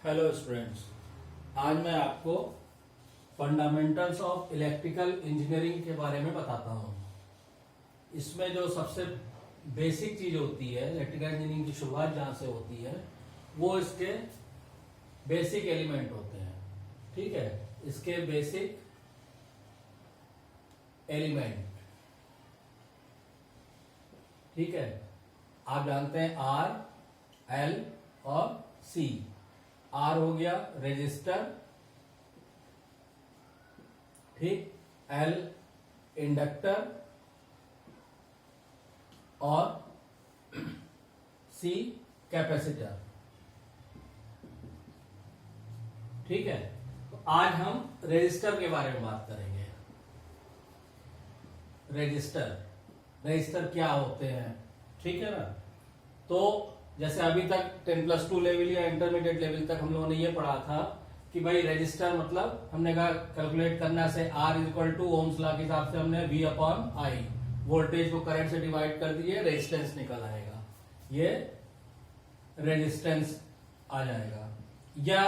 Hello students, आज मैं आपको फंडामेंटल्स ऑफ इलेक्ट्रिकल इंजीनियरिंग के बारे में बताता हूँ। इसमें जो सबसे बेसिक चीज होती है, इलेक्ट्रिकल इंजीनियरिंग की शुरुआत जहाँ से होती है, वो इसके बेसिक एलिमेंट होते हैं। ठीक है, इसके बेसिक एलिमेंट, ठीक है, आप जानते हैं आर, एल और सी। आर हो गया रेजिस्टर, ठीक, एल इंडक्टर और सी कैपेसिटर। ठीक है, तो आज हम रेजिस्टर के बारे में बात करेंगे। रेजिस्टर क्या होते हैं, ठीक है ना। तो जैसे अभी तक 10+2 लेवल या इंटरमीडिएट लेवल तक हम लोगों ने ये पढ़ा था कि भाई रेजिस्टर मतलब हमने कहा कैलकुलेट करना से R = ओम्स लॉ के हिसाब से हमने V/I वोल्टेज को करंट से डिवाइड कर दिए, रेजिस्टेंस निकल आएगा, ये रेजिस्टेंस आ जाएगा। या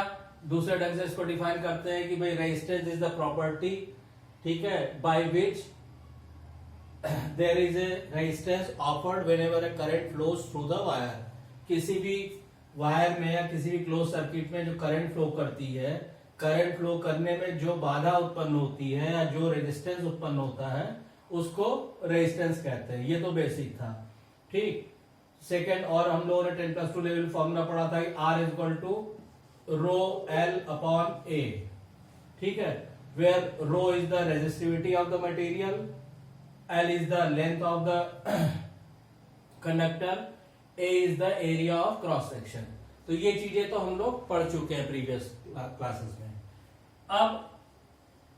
दूसरे ढंग से इसको डिफाइन करते हैं कि भाई रेजिस्टेंस इज द प्रॉपर्टी, ठीक है, by which there is a resistance offered whenever a current flows through the wire. किसी भी वायर में या किसी भी क्लोज सर्किट में जो करंट फ्लो करती है, करंट फ्लो करने में जो बाधा उत्पन्न होती है या जो रेजिस्टेंस उत्पन्न होता है, उसको रेजिस्टेंस कहते हैं। ये तो बेसिक था, ठीक। सेकंड, और हम लोगों ने 10+2 लेवल फॉर्मूला पढ़ा था कि R = ρL/A, ठीक है, where ρ is the resistivity of the material, L is the length of the conductor, A is the area of cross section. तो ये चीजें तो हम लोग पढ़ चुके हैं प्रीवियस क्लासेस में। अब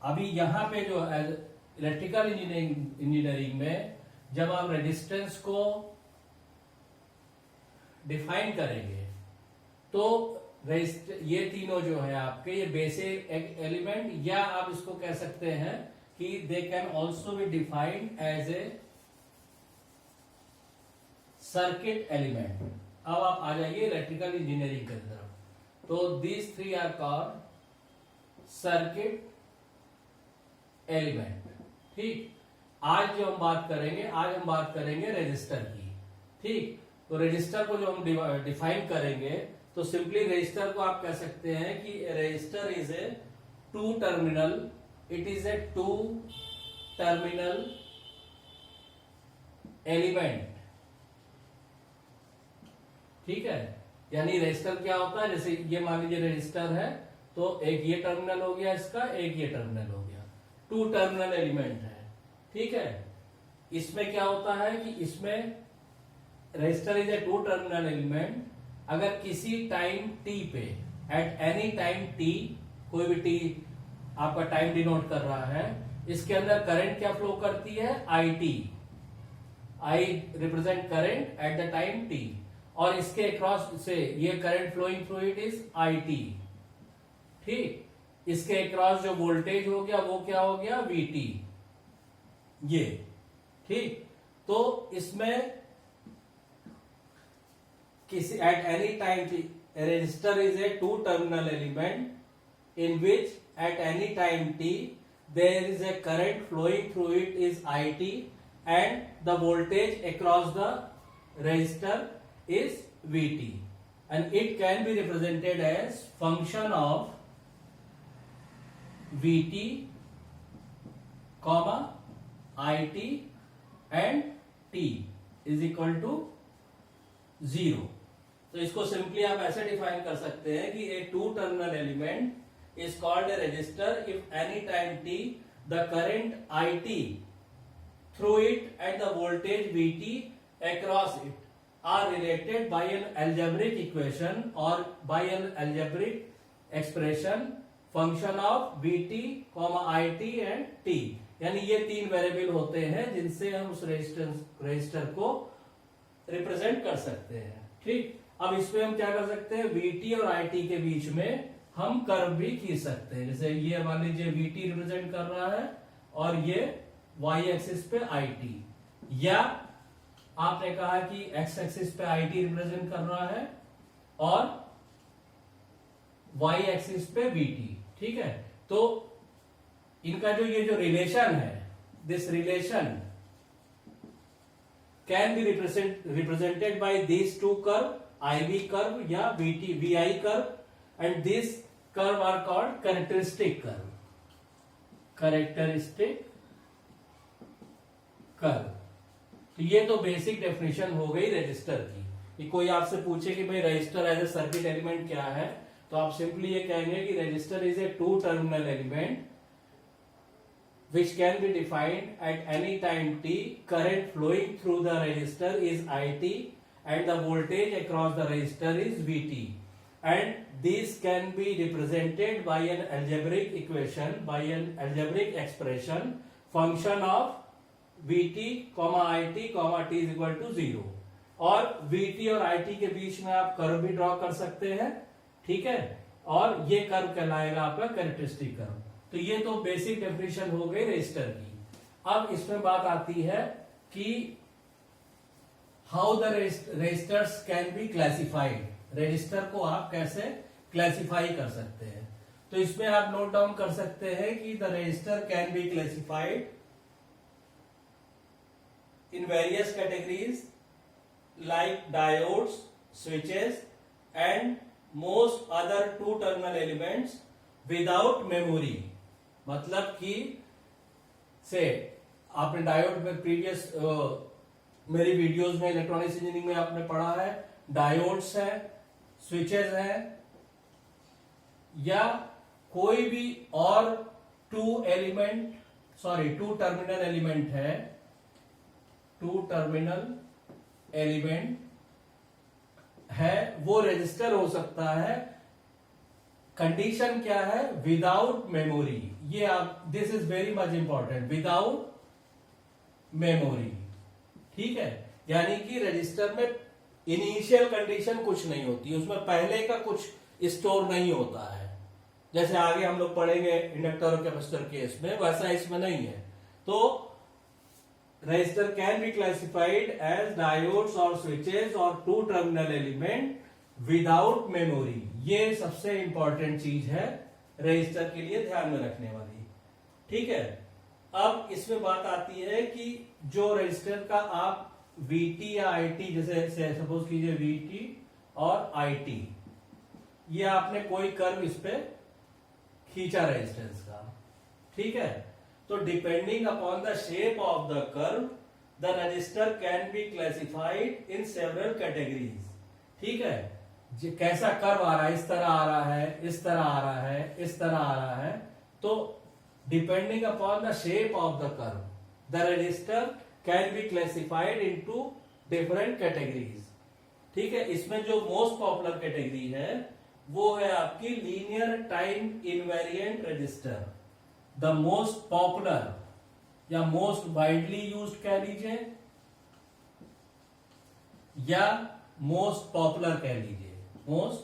अभी यहां पे जो इलेक्ट्रिकल इंजीनियरिंग में जब आप रेजिस्टेंस को डिफाइन करेंगे तो ये तीनों जो है आपके, ये बेसिक एलिमेंट, या आप इसको कह सकते हैं कि they can also be defined as a circuit element. अब आप आ जाइए इलेक्ट्रिकल इंजीनियरिंग की तरफ। तो these three are called circuit element, ठीक। आज जो हम बात करेंगे रेजिस्टर की, ठीक। तो रेजिस्टर को जो हम डिफाइन करेंगे, तो सिंपली रेजिस्टर को आप कह सकते हैं कि resistor is a two terminal element, ठीक है। यानी रेजिस्टर क्या होता है, जैसे ये मान लीजिए रेजिस्टर है, तो एक ये टर्मिनल हो गया इसका, एक ये टर्मिनल हो गया, टू टर्मिनल एलिमेंट है, ठीक है। इसमें क्या होता है कि इसमें resistor is a two terminal element. अगर किसी टाइम t पे, एट एनी टाइम t, कोई भी t आपका टाइम डिनोट कर रहा है, इसके अंदर करंट क्या फ्लो करती है, I represent current at the time t, और इसके अक्रॉस से ये current flowing through it is IT, ठीक। इसके अक्रॉस जो वोल्टेज हो गया वो क्या हो गया, VT, ये, ठीक। तो इसमें किसी at any time resistor is a two terminal element in which at any time t there is a current flowing through it is IT and the voltage across the resistor is VT, and it can be represented as function of VT, IT and T is equal to 0। तो इसको simply आप ऐसे define कर सकते हैं कि a two terminal element is called a resistor if any time t the current IT through it and the voltage VT across it are related by an algebraic equation or by an algebraic expression function of VT, IT and T। यानी ये तीन variable होते हैं जिनसे हम उस resistor को represent कर सकते हैं, ठीक। अब इसमें हम क्या कर सकते हैं, VT और IT के बीच में हम कर्व भी खींच सकते हैं। जैसे ये मान लीजिए VT रिप्रेजेंट कर रहा है और ये Y एक्सिस पे IT, या आपने कहा कि एक्स एक्सिस पे IT रिप्रेजेंट कर रहा है और y एक्सिस पे vt, ठीक है। तो इनका जो ये जो रिलेशन है, this relation can be represented by this two curve, IV curve या VT VI curve, and this curve are called characteristic curve, characteristic curve. तो ये तो बेसिक डेफिनेशन हो गई रजिस्टर की। कि कोई आपसे पूछे कि भाई register as a circuit element क्या है, तो आप सिंपली ये कहेंगे कि register is a two terminal element which can be defined at any time t, current flowing through the resistor is IT and the voltage across the resistor is VT, and this can be represented by an algebraic equation, by an algebraic expression, function of VT, IT, t is equal to 0, और VT और IT के बीच में आप curve भी draw कर सकते हैं, ठीक है, और ये कर्व कहलाएगा आपका कैरेक्टरिस्टिक कर्व। तो ये तो बेसिक डेफिनेशन हो गई रजिस्टर की। अब इसमें बात आती है कि how the registers can be classified, register को आप कैसे क्लासिफाई कर सकते हैं। तो इसमें आप नोट डाउन कर सकते हैं कि the register can be classified in various categories like diodes, switches and most other two terminal elements without memory. मतलब कि से आपने डायोड में प्रीवियस मेरी वीडियोस में इलेक्ट्रॉनिक्स इंजीनियरिंग में आपने पढ़ा है, डायोड्स है, स्विचेस है, या कोई भी और टू टर्मिनल एलिमेंट है, टू टर्मिनल एलिमेंट है, वो रजिस्टर हो सकता है। कंडीशन क्या है? Without memory. ये आप, this is very much important, without memory, ठीक है। यानी कि रजिस्टर में इनिशियल कंडीशन कुछ नहीं होती, उसमें पहले का कुछ स्टोर नहीं होता है। जैसे आगे हम लोग पढ़ेंगे इंडक्टर और कैपेसिटर केस में, वैसा इसमें नहीं है। तो register can be classified as diodes और स्विचेस और two terminal element without memory. ये सबसे इंपॉर्टेंट चीज है रजिस्टर के लिए ध्यान में रखने वाली, ठीक है। अब इसमें बात आती है कि जो रजिस्टर का आप VT या IT, जैसे सपोज कीजिए VT और IT, ये आपने कोई कर्व इस पे खींचा रेजिस्टेंस का, ठीक है। तो depending upon the shape of the curve the register can be classified in several categories, ठीक है। कैसा कर्व आ रहा है, इस तरह आ रहा है, इस तरह आ रहा है, इस तरह आ रहा है, तो depending upon the shape of the curve the register can be classified into different categories, ठीक है। इसमें जो मोस्ट पॉपुलर कैटेगरी है वो है आपकी linear time invariant register. The most popular या मोस्ट वाइडली यूज्ड कह लीजिए, या मोस्ट पॉपुलर कह लीजिए, मोस्ट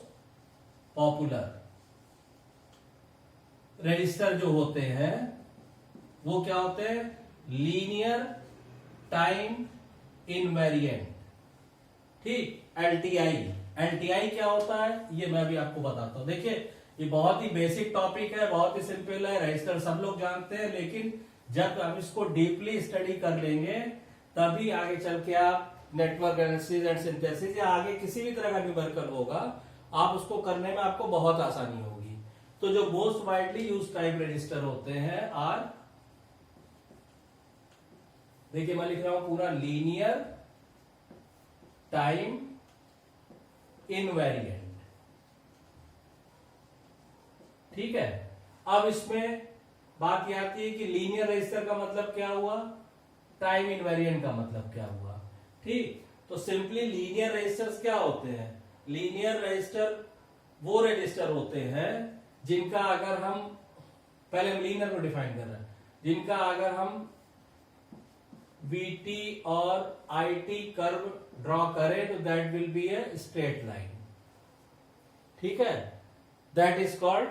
पॉपुलर रजिस्टर जो होते हैं वो क्या होते हैं? लीनियर टाइम इनवेरिएंट, ठीक। LTI क्या होता है ये मैं भी आपको बताता हूं। देखिए ये बहुत ही बेसिक टॉपिक है, बहुत ही सिंपल है, रजिस्टर सब लोग जानते हैं, लेकिन जब हम इसको डीपली स्टडी कर लेंगे तभी आगे चल के आप नेटवर्क एनालिसिस एंड सिंथेसिस या आगे किसी भी तरह का न्यूमेरिकल होगा, आप उसको करने में आपको बहुत आसानी होगी। तो जो most widely use type register होते हैं आर, देखिए मैं लिख रहा हूं पूरा, लीनियर टाइम इनवेरिएंट, ठीक है। अब इसमें बात यह आती है कि लीनियर रजिस्टर का मतलब क्या हुआ, टाइम इनवेरिएंट का मतलब क्या हुआ, ठीक। तो सिंपली लीनियर रजिस्टर्स क्या होते हैं? लीनियर रजिस्टर वो रजिस्टर होते हैं जिनका अगर हम, पहले हम लीनियर को डिफाइन कर रहे हैं, जिनका अगर हम VT और IT कर्व ड्रॉ करें तो that will be a straight line, ठीक है। That is called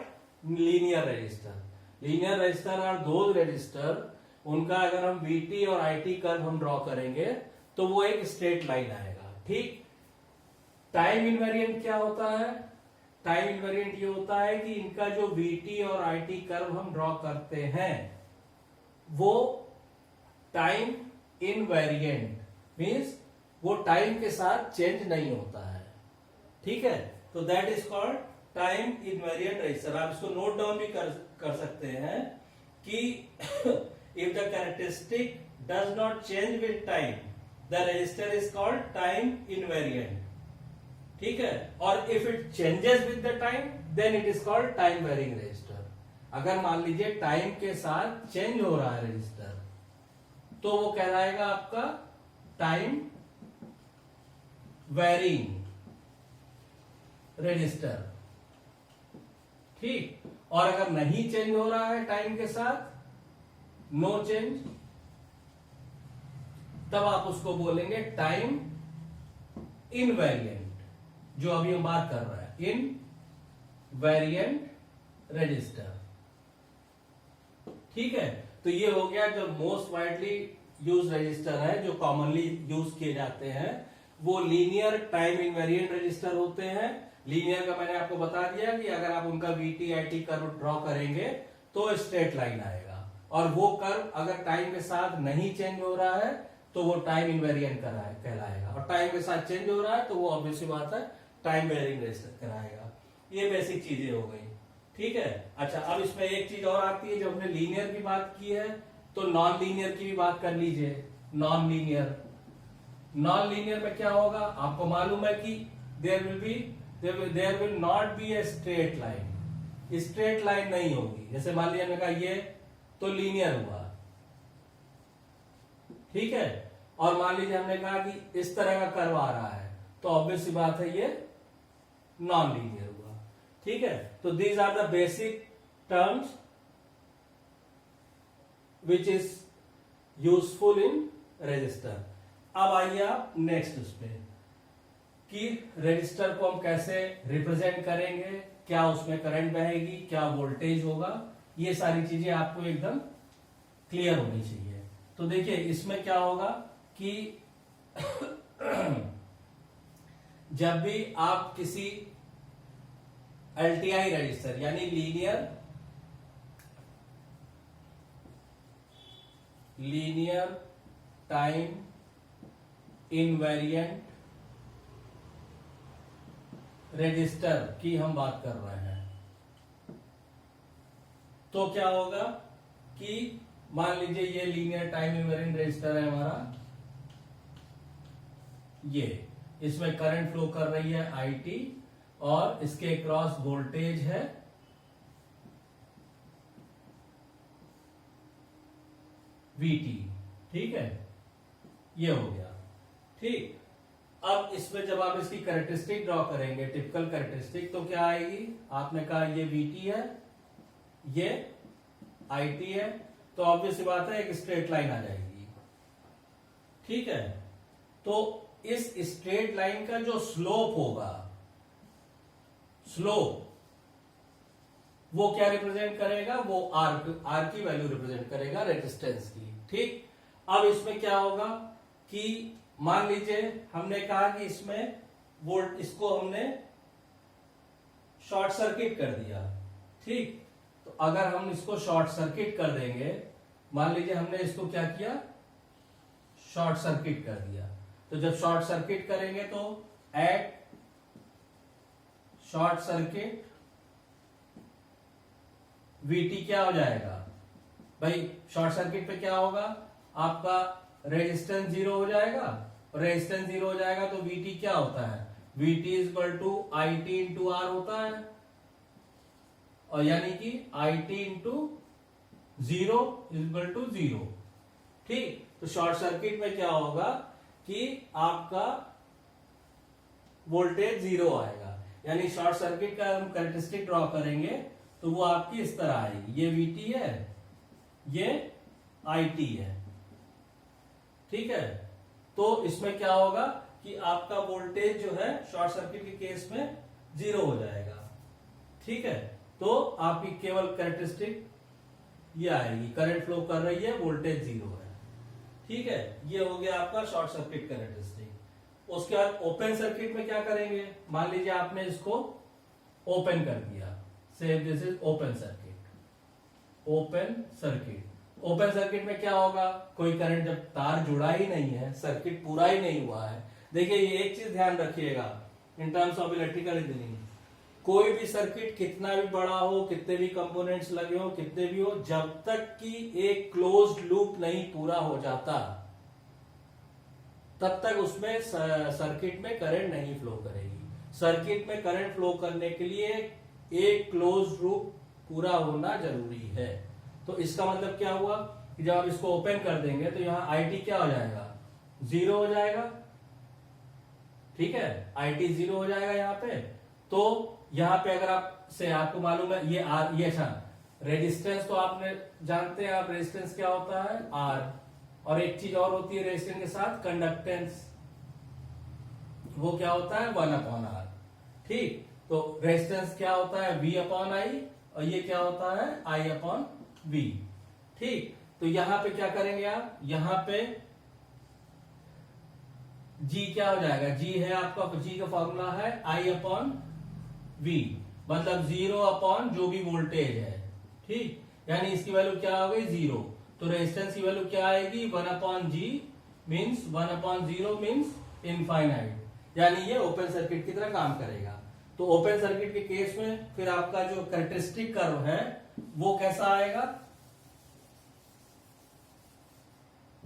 linear register. Linear register are those register, उनका अगर हम VT और IT कर्व हम ड्रॉ करेंगे तो वो एक स्ट्रेट लाइन आएगा, ठीक। टाइम इनवेरिएंट क्या होता है? टाइम इनवेरिएंट ये होता है कि इनका जो वीटी और आईटी कर्व हम ड्रॉ करते हैं वो टाइम इनवेरिएंट मींस वो टाइम के साथ चेंज नहीं होता है, ठीक है। तो that is called time invariant register. आप इसको नोट डाउन भी कर सकते हैं कि if the characteristic does not change with time the register is called time invariant, ठीक है। और if it changes with the time then it is called time varying register. अगर मान लीजिए टाइम के साथ चेंज हो रहा है रजिस्टर तो वो कहलाएगा आपका टाइम वेरिंग रजिस्टर, ठीक। और अगर नहीं चेंज हो रहा है टाइम के साथ, नो चेंज, तब आप उसको बोलेंगे टाइम इनवेरिएंट, जो अभी हम बात कर रहे हैं, इनवेरिएंट रजिस्टर, ठीक है। तो ये हो गया जो मोस्ट वाइडली यूज रजिस्टर है, जो कॉमनली यूज किए जाते हैं, वो लीनियर टाइम इनवेरिएंट रजिस्टर होते हैं। लीनियर का मैंने आपको बता दिया कि अगर आप उनका वीटी आईटी कर्व ड्रॉ करेंगे तो स्ट्रेट लाइन आएगा, और वो कर्व अगर टाइम के साथ नहीं चेंज हो रहा है तो वो टाइम इनवेरिएंट कहलाएगा, और टाइम के साथ चेंज हो रहा है तो वो ऑब्वियसली बात है टाइम वेरिंग रजिस्टर कहलाएगा। ये बेसिक चीजें हो गई, ठीक है। अच्छा, अब इसमें एक चीज और आती है, जब हमने लीनियर की बात की है तो नॉन लीनियर की भी बात कर लीजिए। नॉन लीनियर में क्या होगा, आपको मालूम है कि there will not be a straight line, straight line नहीं होगी। जैसे मान लिया मैंने कहा ये तो लीनियर हुआ, ठीक है, और मान लीजिए हमने कहा कि इस तरह का कर्व आ रहा है तो ऑब्वियस सी बात है ये नॉन लीनियर हुआ, ठीक है। तो these are the basic terms which is useful in register. अब आइए आप नेक्स्ट उसमें कि रजिस्टर को हम कैसे रिप्रेजेंट करेंगे, क्या उसमें करंट बहेगी, क्या वोल्टेज होगा, ये सारी चीजें आपको एकदम क्लियर होनी चाहिए। तो देखिए इसमें क्या होगा कि जब भी आप किसी एलटीआई रजिस्टर यानी लीनियर टाइम इनवेरिएंट रजिस्टर की हम बात कर रहे हैं, तो क्या होगा कि मान लीजिए ये लीनियर टाइम इनवेरिएंट रजिस्टर है हमारा, ये इसमें करंट फ्लो कर रही है आईटी और इसके क्रॉस वोल्टेज है वीटी, ठीक है, ये हो गया, ठीक। अब इसमें जब आप इसकी कैरेक्टरिस्टिक ड्रॉ करेंगे, टिपिकल कैरेक्टरिस्टिक, तो क्या आएगी, आपने कहा ये वीटी है, ये आईटी है, तो ऑब्वियस बात है एक स्ट्रेट लाइन आ जाएगी, ठीक है। तो इस स्ट्रेट लाइन का जो स्लोप होगा, स्लोप वो क्या रिप्रेजेंट करेगा, वो आर की वैल्यू रिप्रेजेंट करेगा रेजिस्टेंस की, ठीक। अब इसमें क्या होगा कि मान लीजिए हमने कहा कि इसमें वोल्ट, इसको हमने शॉर्ट सर्किट कर दिया, ठीक। तो अगर हम इसको शॉर्ट सर्किट कर देंगे, मान लीजिए हमने इसको क्या किया, शॉर्ट सर्किट कर दिया, तो जब शॉर्ट सर्किट करेंगे तो एट शॉर्ट सर्किट वीटी क्या हो जाएगा भाई, शॉर्ट सर्किट पे क्या होगा, आपका रेजिस्टेंस जीरो हो जाएगा, रेजिस्टेंस जीरो हो जाएगा तो वीटी क्या होता है, VT is equal to I T into R होता है, और यानी कि I T into zero is equal to zero, ठीक। तो शॉर्ट सर्किट में क्या होगा कि आपका वोल्टेज जीरो आएगा, यानी शॉर्ट सर्किट का हम कैरेक्टरिस्टिक ड्रॉ करेंगे तो वो आपकी इस तरह आएगी, ये वीटी है, ये आईटी है, ठीक है। तो इसमें क्या होगा कि आपका वोल्टेज जो है शॉर्ट सर्किट के केस में जीरो हो जाएगा, ठीक है। तो आपकी केवल कैरेक्टरिस्टिक ये आएगी, करंट फ्लो कर रही है, वोल्टेज जीरो है, ठीक है। ये हो गया आपका शॉर्ट सर्किट कैरेक्टरिस्टिक। उसके बाद ओपन सर्किट में क्या करेंगे, मान लीजिए आपने इसको ओपन कर दिया, से this is open circuit. Open circuit, open circuit में क्या होगा, कोई करंट, जब तार जुड़ा ही नहीं है, सर्किट पूरा ही नहीं हुआ है। देखिए ये एक चीज ध्यान रखिएगा in terms of electrical engineering, कोई भी सर्किट कितना भी बड़ा हो, कितने भी कंपोनेंट्स लगे हो, कितने भी हो, जब तक कि एक क्लोज्ड लूप नहीं पूरा हो जाता तब तक उसमें सर्किट में करंट नहीं फ्लो करेगी। सर्किट में करंट फ्लो करने के लिए एक क्लोज्ड लूप पूरा होना जरूरी है। तो इसका मतलब क्या हुआ कि जब आप इसको ओपन कर देंगे तो यहां आई टी क्या हो जाएगा, 0 हो जाएगा। ठीक है, आई टी 0 हो जाएगा यहां पे। तो यहां पे अगर आपको मालूम है ये अच्छा रेजिस्टेंस तो आपने जानते हैं आप, रेजिस्टेंस क्या होता है आर, और एक चीज और होती है रेजिस्टेंस के साथ कंडक्टेंस, वो क्या होता है 1/R। ठीक, तो रेजिस्टेंस क्या होता है V/I और ये क्या होता है I/V। ठीक, तो यहां पे क्या करेंगे आप, यहां पे G क्या हो जाएगा, G है आपका, G का फॉर्मूला है I/V, मतलब 0 जो भी वोल्टेज है। ठीक, यानी इसकी वैल्यू क्या हो गई 0, तो रेजिस्टेंस की वैल्यू क्या आएगी 1/G मीन्स 1/0 मीन्स इनफाइनाइट, यानी ये ओपन सर्किट की तरह काम करेगा। तो ओपन सर्किट के केस में फिर आपका जो कैरेक्टरिस्टिक कर्व है वो कैसा आएगा,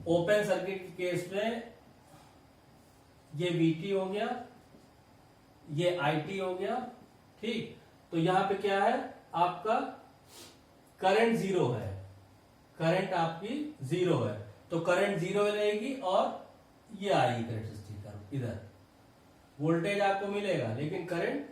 ओपन सर्किट के केस में ये VT हो गया, ये IT हो गया। ठीक, तो यहां पे क्या है आपका करंट 0 है, करंट आपकी 0 है, तो करंट 0 रहेगी और ये आएगी कैरेक्टरिस्टिक कर्व, इधर वोल्टेज आपको मिलेगा लेकिन करंट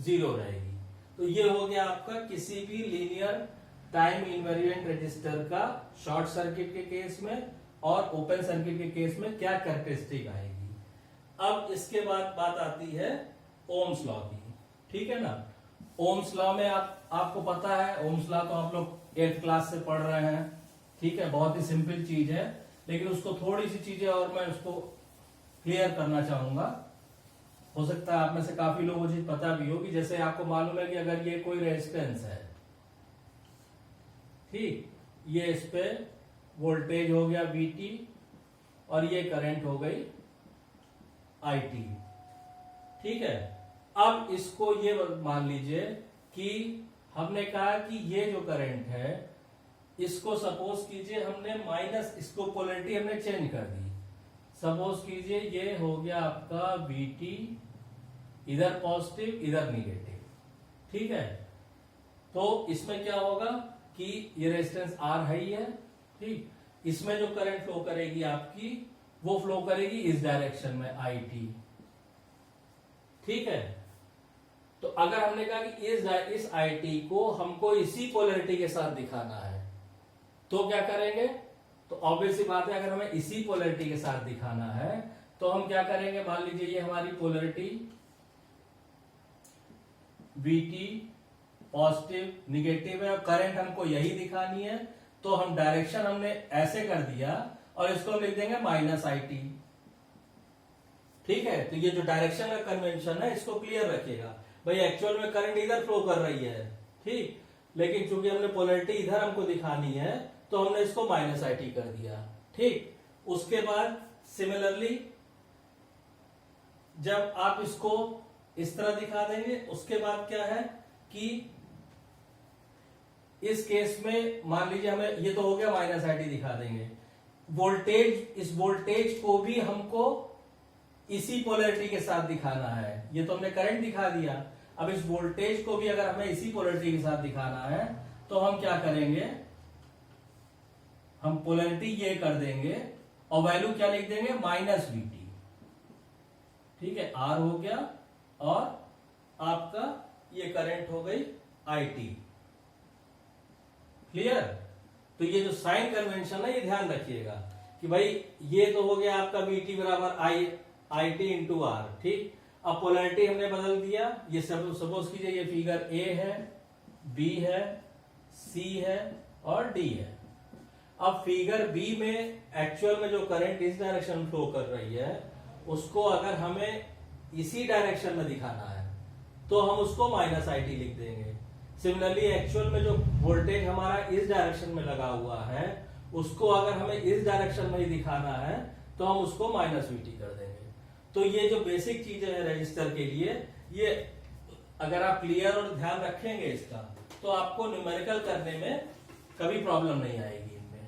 0 रहेगी। तो ये हो गया आपका किसी भी लीनियर टाइम इनवेरिएंट रजिस्टर का शॉर्ट सर्किट के केस में और ओपन सर्किट के केस में क्या कैरेक्टरिस्टिक आएगी। अब इसके बाद बात आती है ओम्स लॉ की। ठीक है ना, ओम्स लॉ में आपको पता है, ओम्स लॉ तो आप लोग 8th क्लास से पढ़ रहे हैं। ठीक है, बहुत ही सिंपल चीज है, लेकिन उसको थोड़ी सी चीजें और मैं उसको क्लियर करना चाहूंगा। हो सकता है आप में से काफी लोगों को चीज पता भी होगी। जैसे आपको मालूम है कि अगर ये कोई रेजिस्टेंस है, ठीक, ये इस पे वोल्टेज हो गया VT और ये करंट हो गई IT। ठीक है, अब इसको ये मान लीजिए कि हमने कहा कि ये जो करंट है इसको सपोज कीजिए हमने माइनस, इसको पोलैरिटी हमने चेंज कर दी। सपोज कीजिए ये हो गया आपका VT, इधर पॉजिटिव इधर निगेटिव। ठीक है, तो इसमें क्या होगा कि ये रेजिस्टेंस R है ही है। ठीक, इसमें जो करंट फ्लो करेगी आपकी वो फ्लो करेगी इस डायरेक्शन में IT। ठीक है, तो अगर हमने कहा कि इस IT को हमको इसी पोलैरिटी के साथ दिखाना है तो क्या करेंगे, तो ऑब्वियसली बात है अगर हमें इसी पोलैरिटी के साथ दिखाना है तो हम क्या करेंगे, मान लीजिए ये हमारी पोलैरिटी VT पॉजिटिव निगेटिव है और करंट हमको यही दिखानी है, तो हम डायरेक्शन हमने ऐसे कर दिया और इसको हम लिख देंगे -IT। ठीक है, तो ये जो डायरेक्शन का कन्वेंशन है इसको क्लियर रखिएगा। भाई एक्चुअल में करंट इधर फ्लो कर रही है, ठीक, लेकिन चूंकि हमने पोलैरिटी इधर हमको दिखानी है तो हमने इसको -IT कर दिया। ठीक, उसके बाद सिमिलरली जब आप इसको इस तरह दिखा देंगे, उसके बाद क्या है कि इस केस में मान लीजिए हमें ये तो हो गया -IT दिखा देंगे, वोल्टेज, इस वोल्टेज को भी हमको इसी पोलैरिटी के साथ दिखाना है। ये तो हमने करंट दिखा दिया, अब इस वोल्टेज को भी अगर हमें इसी पोलैरिटी के साथ दिखाना है तो हम क्या करेंगे, हम पोलैरिटी ये कर देंगे और वैल्यू क्या लिख देंगे -VT। ठीक है, R हो गया और आपका ये करंट हो गई IT। क्लियर, तो ये जो साइन कन्वेंशन है ये ध्यान रखिएगा कि भाई ये तो हो गया आपका VT बराबर IT इंटू R। ठीक, अब पोलैरिटी हमने बदल दिया, ये सपोज कीजिए ये फिगर A है, B है, C है और D है। अब फिगर B में एक्चुअल में जो करंट इस डायरेक्शन में फ्लो कर रही है उसको अगर हमें इसी डायरेक्शन में दिखाना है तो हम उसको माइनस IT लिख देंगे। सिमिलरली एक्चुअल में जो वोल्टेज हमारा इस डायरेक्शन में लगा हुआ है, उसको अगर हमें इस डायरेक्शन में ही दिखाना है तो हम उसको माइनस VT कर देंगे। तो ये जो बेसिक चीजें हैं रजिस्टर के लिए, ये अगर आप क्लियर और ध्यान रखेंगे इसका, तो आपको न्यूमेरिकल करने में कभी प्रॉब्लम नहीं आएगी इनमें।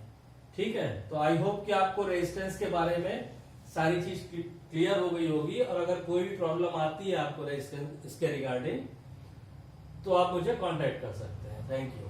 ठीक है, तो आई होप कि आपको रेजिस्टेंस के बारे में सारी चीज क्लियर हो गई होगी, और अगर कोई भी प्रॉब्लम आती है आपको रेजिस्टेंस इसके रिगार्डिंग, तो आप मुझे कांटेक्ट कर सकते हैं। Thank you.